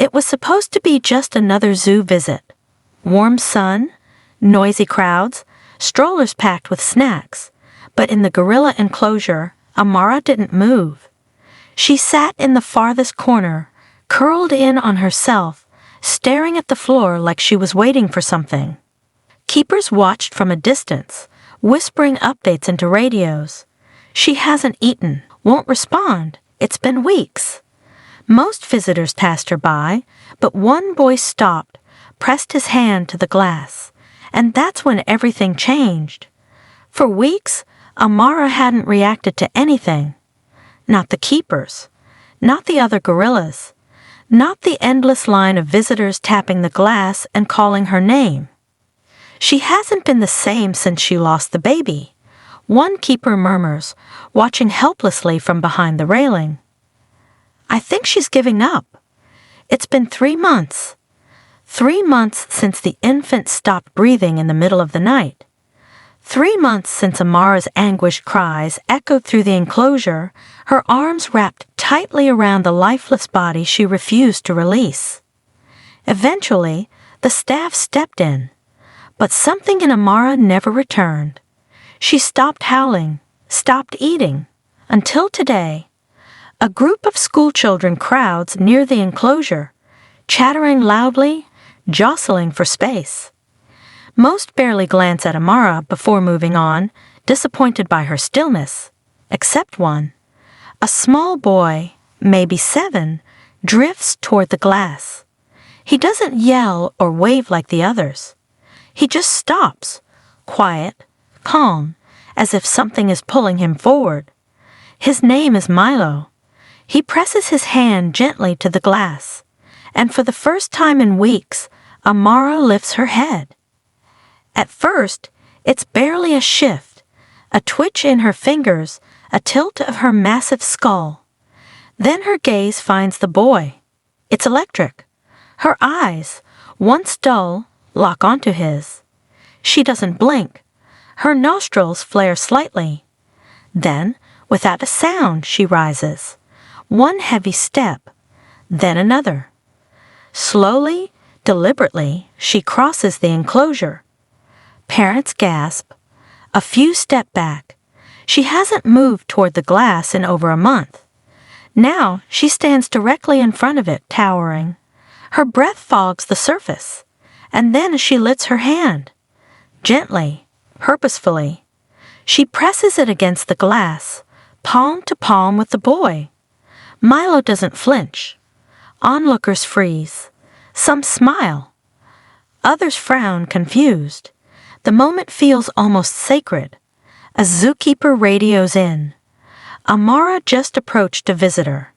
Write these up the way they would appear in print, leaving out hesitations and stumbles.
It was supposed to be just another zoo visit. Warm sun, noisy crowds, strollers packed with snacks. But in the gorilla enclosure, Amara didn't move. She sat in the farthest corner, curled in on herself, staring at the floor like she was waiting for something. Keepers watched from a distance, whispering updates into radios. She hasn't eaten, won't respond. It's been weeks. Most visitors passed her by, but one boy stopped, pressed his hand to the glass, and that's when everything changed. For weeks, Amara hadn't reacted to anything. Not the keepers, not the other gorillas, not the endless line of visitors tapping the glass and calling her name. She hasn't been the same since she lost the baby. One keeper murmurs, watching helplessly from behind the railing. I think she's giving up. It's been 3 months. 3 months since the infant stopped breathing in the middle of the night. 3 months since Amara's anguished cries echoed through the enclosure, her arms wrapped tightly around the lifeless body she refused to release. Eventually, the staff stepped in, but something in Amara never returned. She stopped howling, stopped eating, until today. A group of schoolchildren crowds near the enclosure, chattering loudly, jostling for space. Most barely glance at Amara before moving on, disappointed by her stillness, except one. A small boy, maybe 7, drifts toward the glass. He doesn't yell or wave like the others. He just stops, quiet, calm, as if something is pulling him forward. His name is Milo. He presses his hand gently to the glass, and for the first time in weeks, Amara lifts her head. At first, it's barely a shift, a twitch in her fingers, a tilt of her massive skull. Then her gaze finds the boy. It's electric. Her eyes, once dull, lock onto his. She doesn't blink. Her nostrils flare slightly. Then, without a sound, she rises. One heavy step, then another. Slowly, deliberately, she crosses the enclosure. Parents gasp. A few step back. She hasn't moved toward the glass in over a month. Now she stands directly in front of it, towering. Her breath fogs the surface, and then she lifts her hand. Gently, purposefully. She presses it against the glass, palm to palm with the boy. Milo doesn't flinch. Onlookers freeze. Some smile. Others frown, confused. The moment feels almost sacred. A zookeeper radios in. Amara just approached a visitor.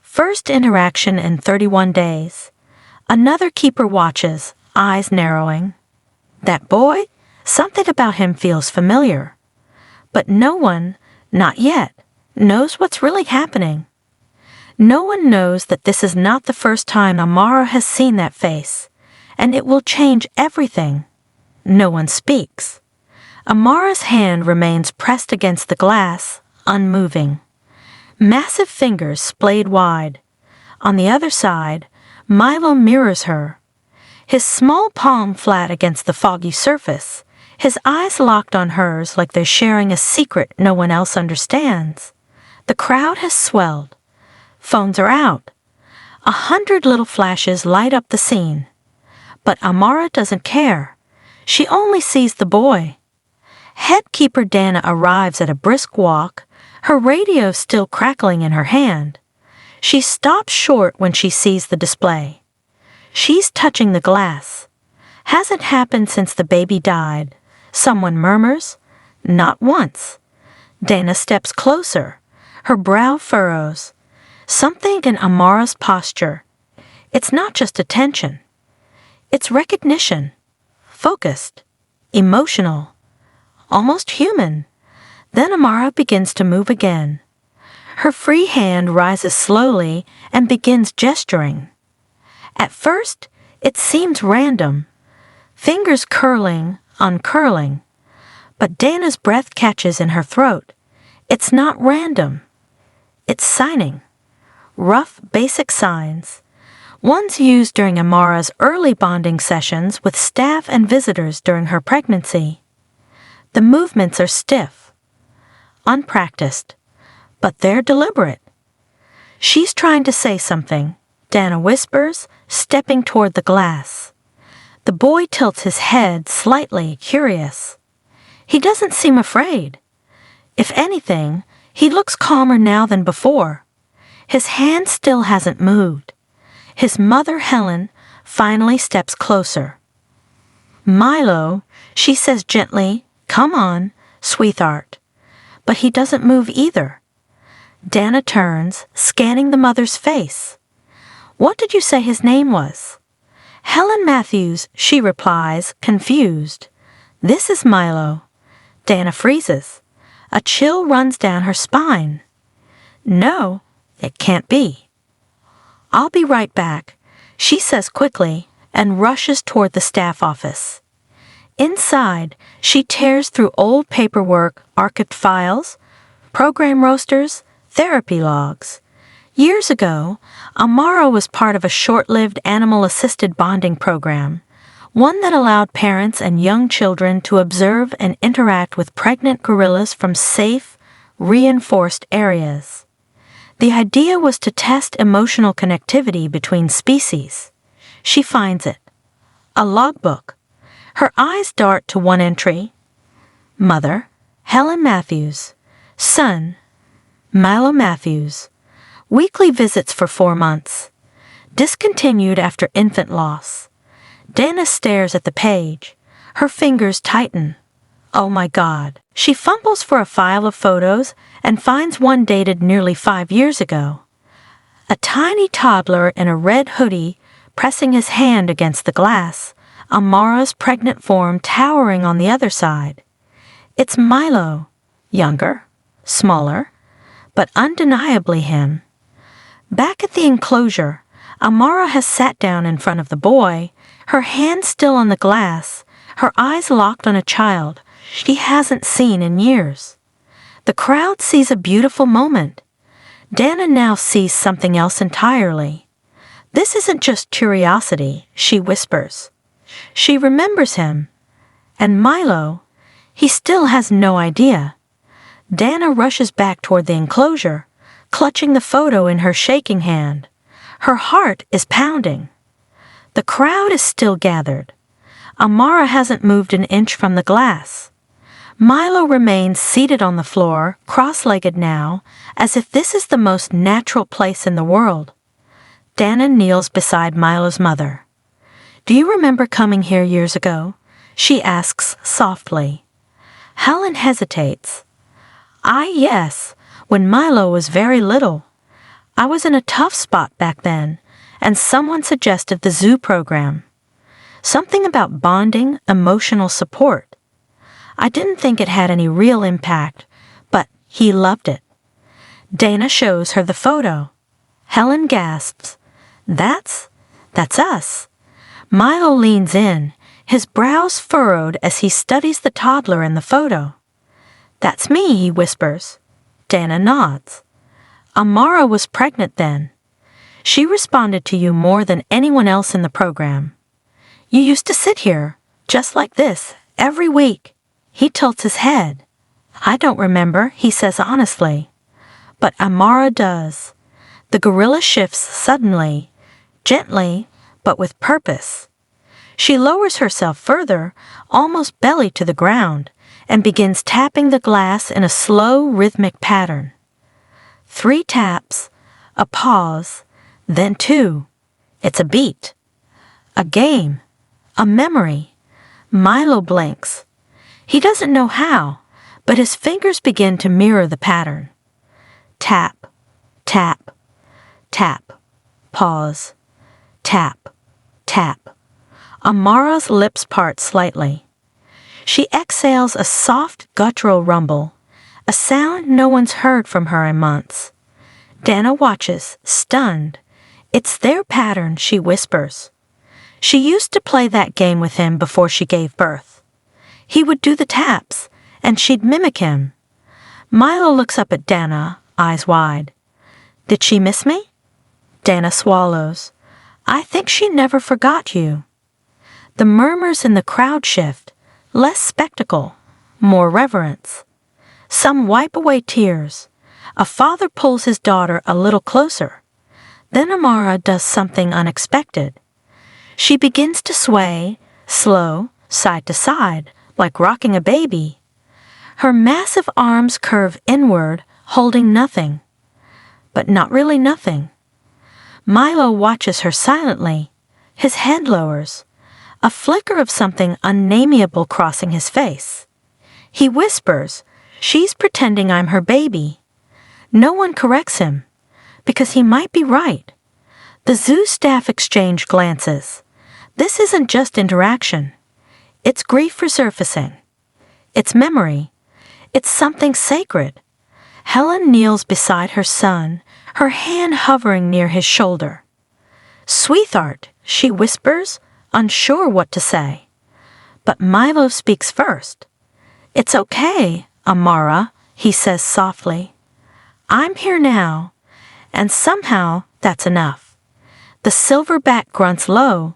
First interaction in 31 days. Another keeper watches, eyes narrowing. That boy? Something about him feels familiar. But no one, not yet, knows what's really happening. No one knows that this is not the first time Amara has seen that face, and it will change everything. No one speaks. Amara's hand remains pressed against the glass, unmoving. Massive fingers splayed wide. On the other side, Milo mirrors her. His small palm flat against the foggy surface, his eyes locked on hers like they're sharing a secret no one else understands. The crowd has swelled. Phones are out. 100 little flashes light up the scene. But Amara doesn't care. She only sees the boy. Headkeeper Dana arrives at a brisk walk, her radio still crackling in her hand. She stops short when she sees the display. She's touching the glass. Hasn't happened since the baby died. Someone murmurs, "Not once." Dana steps closer. Her brow furrows. Something in Amara's posture. It's not just attention. It's recognition. Focused. Emotional. Almost human. Then Amara begins to move again. Her free hand rises slowly and begins gesturing. At first, it seems random. Fingers curling, uncurling. But Dana's breath catches in her throat. It's not random. It's signing. Rough, basic signs. ones used during Amara's early bonding sessions with staff and visitors during her pregnancy. The movements are stiff, unpracticed, but they're deliberate. She's trying to say something, Dana whispers, stepping toward the glass. The boy tilts his head slightly, curious. He doesn't seem afraid. If anything, he looks calmer now than before. His hand still hasn't moved. His mother, Helen, finally steps closer. "Milo," she says gently, "come on, sweetheart." But he doesn't move either. Dana turns, scanning the mother's face. "What did you say his name was?" "Helen Matthews," she replies, confused. "This is Milo." Dana freezes. A chill runs down her spine. "No, it can't be." "I'll be right back," she says quickly and rushes toward the staff office. Inside, she tears through old paperwork, archived files, program rosters, therapy logs. Years ago, Amara was part of a short-lived animal-assisted bonding program, one that allowed parents and young children to observe and interact with pregnant gorillas from safe, reinforced areas. The idea was to test emotional connectivity between species. She finds it. A logbook. Her eyes dart to one entry. Mother, Helen Matthews. Son, Milo Matthews. Weekly visits for 4 months. Discontinued after infant loss. Dana stares at the page. Her fingers tighten. Oh my God. She fumbles for a file of photos and finds one dated nearly 5 years ago. A tiny toddler in a red hoodie pressing his hand against the glass, Amara's pregnant form towering on the other side. It's Milo, younger, smaller, but undeniably him. Back at the enclosure, Amara has sat down in front of the boy, her hand still on the glass, her eyes locked on a child she hasn't seen in years. The crowd sees a beautiful moment. Dana now sees something else entirely. This isn't just curiosity, she whispers. She remembers him. And Milo, he still has no idea. Dana rushes back toward the enclosure, clutching the photo in her shaking hand. Her heart is pounding. The crowd is still gathered. Amara hasn't moved an inch from the glass. Milo remains seated on the floor, cross-legged now, as if this is the most natural place in the world. Dana kneels beside Milo's mother. "Do you remember coming here years ago?" she asks softly. Helen hesitates. Yes, when Milo was very little. I was in a tough spot back then, and someone suggested the zoo program. Something about bonding, emotional support. I didn't think it had any real impact, but he loved it. Dana shows her the photo. Helen gasps. That's us." Milo leans in, his brows furrowed as he studies the toddler in the photo. "That's me," he whispers. Dana nods. "Amara was pregnant then. She responded to you more than anyone else in the program. You used to sit here, just like this, every week." He tilts his head. "I don't remember," he says honestly. But Amara does. The gorilla shifts suddenly, gently, but with purpose. She lowers herself further, almost belly to the ground, and begins tapping the glass in a slow, rhythmic pattern. 3 taps, a pause, then 2. It's a beat. A game. A memory. Milo blinks. He doesn't know how, but his fingers begin to mirror the pattern. Tap, tap, tap, pause, tap, tap. Amara's lips part slightly. She exhales a soft, guttural rumble, a sound no one's heard from her in months. Dana watches, stunned. "It's their pattern," she whispers. She used to play that game with him before she gave birth. He would do the taps, and she'd mimic him. Milo looks up at Dana, eyes wide. "Did she miss me?" Dana swallows. I think she never forgot you. The murmurs in the crowd shift, less spectacle, more reverence. Some wipe away tears. A father pulls his daughter a little closer. Then Amara does something unexpected. She begins to sway, slow, side to side, like rocking a baby. Her massive arms curve inward, holding nothing. But not really nothing. Milo watches her silently. His head lowers, a flicker of something unnameable crossing his face. He whispers, "She's pretending I'm her baby." No one corrects him, because he might be right. The zoo staff exchange glances. This isn't just interaction. It's grief resurfacing. It's memory. It's something sacred. Helen kneels beside her son, her hand hovering near his shoulder. "Sweetheart," she whispers, unsure what to say. But Milo speaks first. "It's okay, Amara," he says softly. "I'm here now," and somehow that's enough. The silverback grunts low,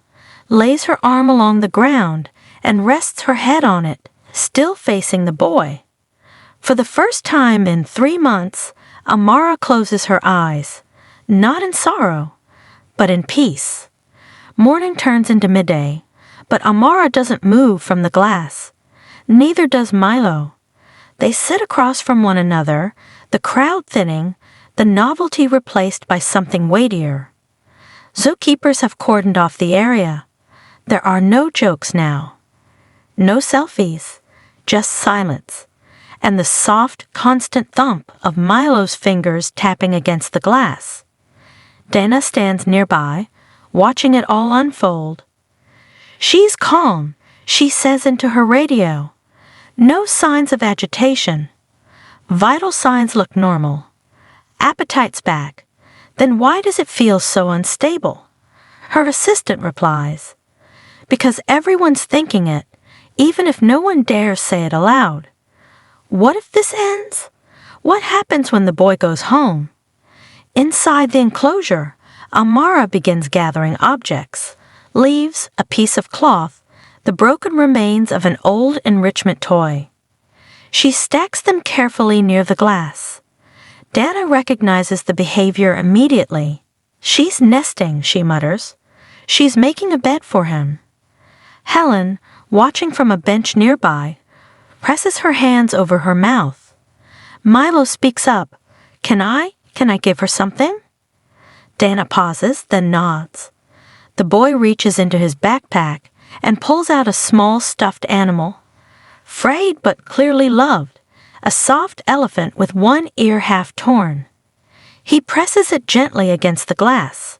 lays her arm along the ground, and rests her head on it, still facing the boy. For the first time in 3 months, Amara closes her eyes, not in sorrow, but in peace. Morning turns into midday, but Amara doesn't move from the glass. Neither does Milo. They sit across from one another, the crowd thinning, the novelty replaced by something weightier. Zookeepers have cordoned off the area. There are no jokes now. No selfies, just silence, and the soft, constant thump of Milo's fingers tapping against the glass. Dana stands nearby, watching it all unfold. "She's calm," she says into her radio. No signs of agitation. Vital signs look normal. Appetite's back. Then why does it feel so unstable? Her assistant replies, "Because everyone's thinking it, even if no one dares say it aloud. What if this ends? What happens when the boy goes home?" Inside the enclosure, Amara begins gathering objects, leaves, a piece of cloth, the broken remains of an old enrichment toy. She stacks them carefully near the glass. Dana recognizes the behavior immediately. "She's nesting," she mutters. "She's making a bed for him." Helen, watching from a bench nearby, presses her hands over her mouth. Milo speaks up. Can I give her something?" Dana pauses, then nods. The boy reaches into his backpack and pulls out a small stuffed animal. Frayed but clearly loved, a soft elephant with one ear half torn. He presses it gently against the glass.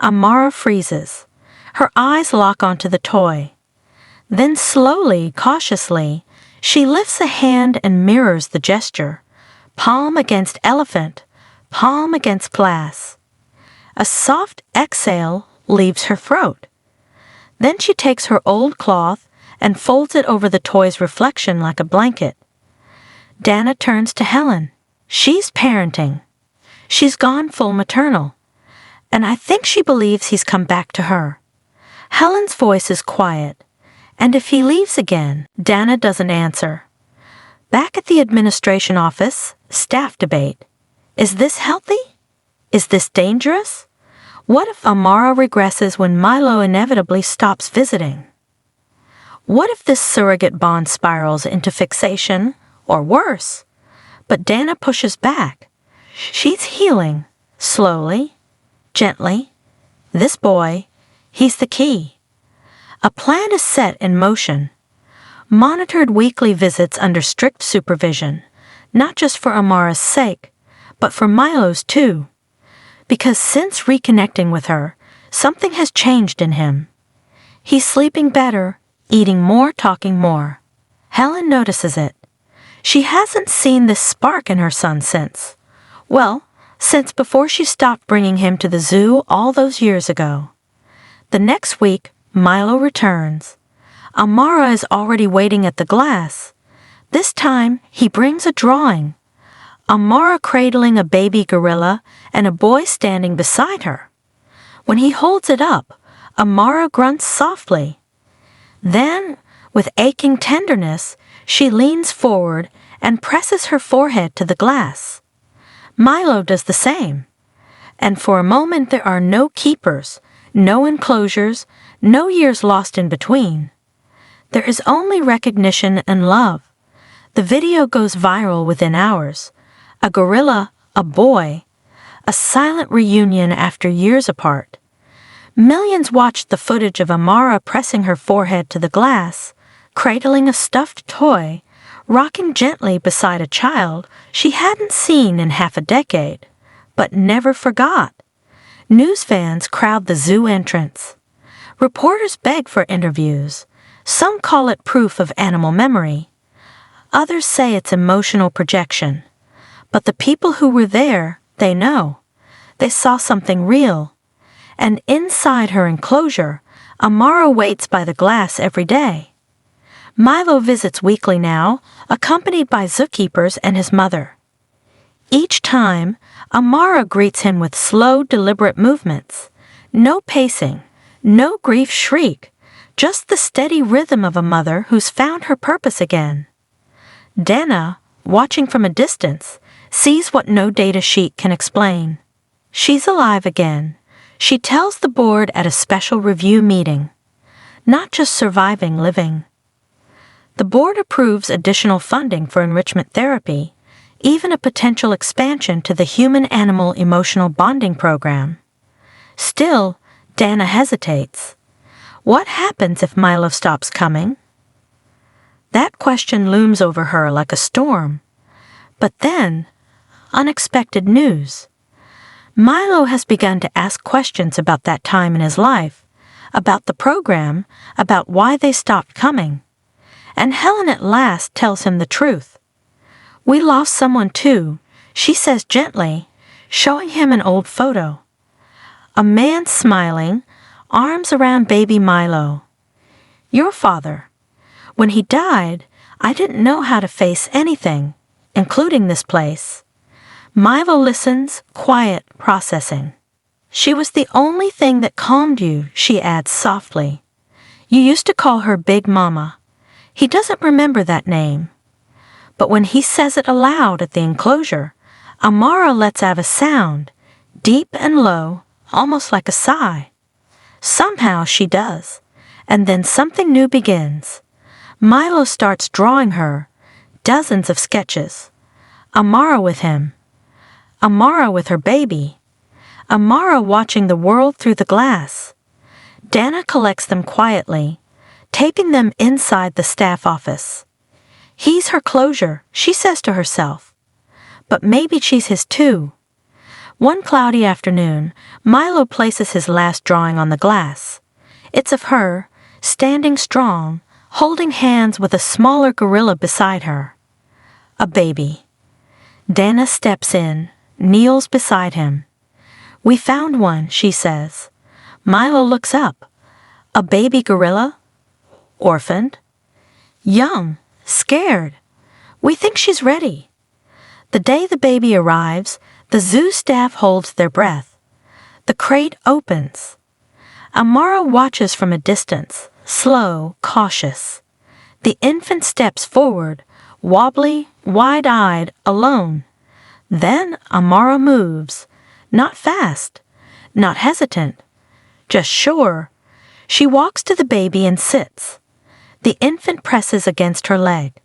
Amara freezes. Her eyes lock onto the toy. Then slowly, cautiously, she lifts a hand and mirrors the gesture. Palm against elephant, palm against glass. A soft exhale leaves her throat. Then she takes her old cloth and folds it over the toy's reflection like a blanket. Dana turns to Helen. She's parenting. She's gone full maternal. And I think she believes he's come back to her. Helen's voice is quiet. And if he leaves again, Dana doesn't answer. Back at the administration office, staff debate. Is this healthy? Is this dangerous? What if Amara regresses when Milo inevitably stops visiting? What if this surrogate bond spirals into fixation, or worse? But Dana pushes back. She's healing, slowly, gently. This boy, he's the key. A plan is set in motion. Monitored weekly visits under strict supervision, not just for Amara's sake, but for Milo's too. Because since reconnecting with her, something has changed in him. He's sleeping better, eating more, talking more. Helen notices it. She hasn't seen this spark in her son since before she stopped bringing him to the zoo all those years ago. The next week, Milo returns. Amara is already waiting at the glass. This time, he brings a drawing. Amara cradling a baby gorilla and a boy standing beside her. When he holds it up, Amara grunts softly. Then, with aching tenderness, she leans forward and presses her forehead to the glass. Milo does the same. And for a moment there are no keepers, no enclosures, no years lost in between. There is only recognition and love. The video goes viral within hours. A gorilla, a boy, a silent reunion after years apart. Millions watched the footage of Amara pressing her forehead to the glass, cradling a stuffed toy, rocking gently beside a child she hadn't seen in half a decade, but never forgot. News fans crowd the zoo entrance. Reporters beg for interviews. Some call it proof of animal memory. Others say it's emotional projection. But the people who were there, they know. They saw something real. And inside her enclosure, Amara waits by the glass every day. Milo visits weekly now, accompanied by Zookeepers and his mother. Each time, Amara greets him with slow, deliberate movements. No pacing, no grief shriek, just the steady rhythm of a mother who's found her purpose again. Dana, watching from a distance, sees what no data sheet can explain. She's alive again. She tells the board at a special review meeting. Not just surviving, living. The board approves additional funding for enrichment therapy, even a potential expansion to the human-animal emotional bonding program. Still, Dana hesitates. What happens if Milo stops coming? That question looms over her like a storm. But then, unexpected news. Milo has begun to ask questions about that time in his life, about the program, about why they stopped coming. And Helen at last tells him the truth. "We lost someone too," she says gently, showing him an old photo. A man smiling, arms around baby Milo. "Your father. When he died, I didn't know how to face anything, including this place." Milo listens, quiet, processing. "She was the only thing that calmed you," she adds softly. "You used to call her Big Mama." He doesn't remember that name. But when he says it aloud at the enclosure, Amara lets out a sound, deep and low, almost like a sigh. Somehow she does, and then something new begins. Milo starts drawing her, dozens of sketches. Amara with him. Amara with her baby. Amara watching the world through the glass. Dana collects them quietly, taping them inside the staff office. He's her closure, she says to herself. But maybe she's his too. One cloudy afternoon, Milo places his last drawing on the glass. It's of her, standing strong, holding hands with a smaller gorilla beside her. A baby. Dana steps in, kneels beside him. "We found one," she says. Milo looks up. A baby gorilla? Orphaned? Young, scared. "We think she's ready." The day the baby arrives, the zoo staff holds their breath. The crate opens. Amara watches from a distance, slow, cautious. The infant steps forward, wobbly, wide-eyed, alone. Then Amara moves, not fast, not hesitant, just sure. She walks to the baby and sits. The infant presses against her leg,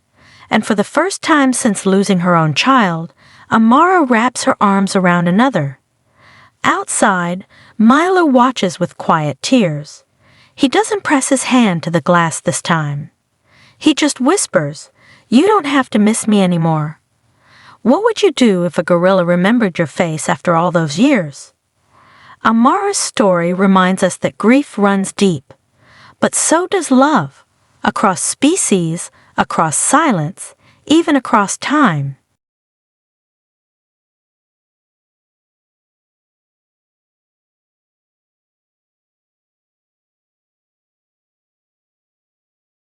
and for the first time since losing her own child, Amara wraps her arms around another. Outside, Milo watches with quiet tears. He doesn't press his hand to the glass this time. He just whispers, "You don't have to miss me anymore." What would you do if a gorilla remembered your face after all those years? Amara's story reminds us that grief runs deep, but so does love, across species, across silence, even across time.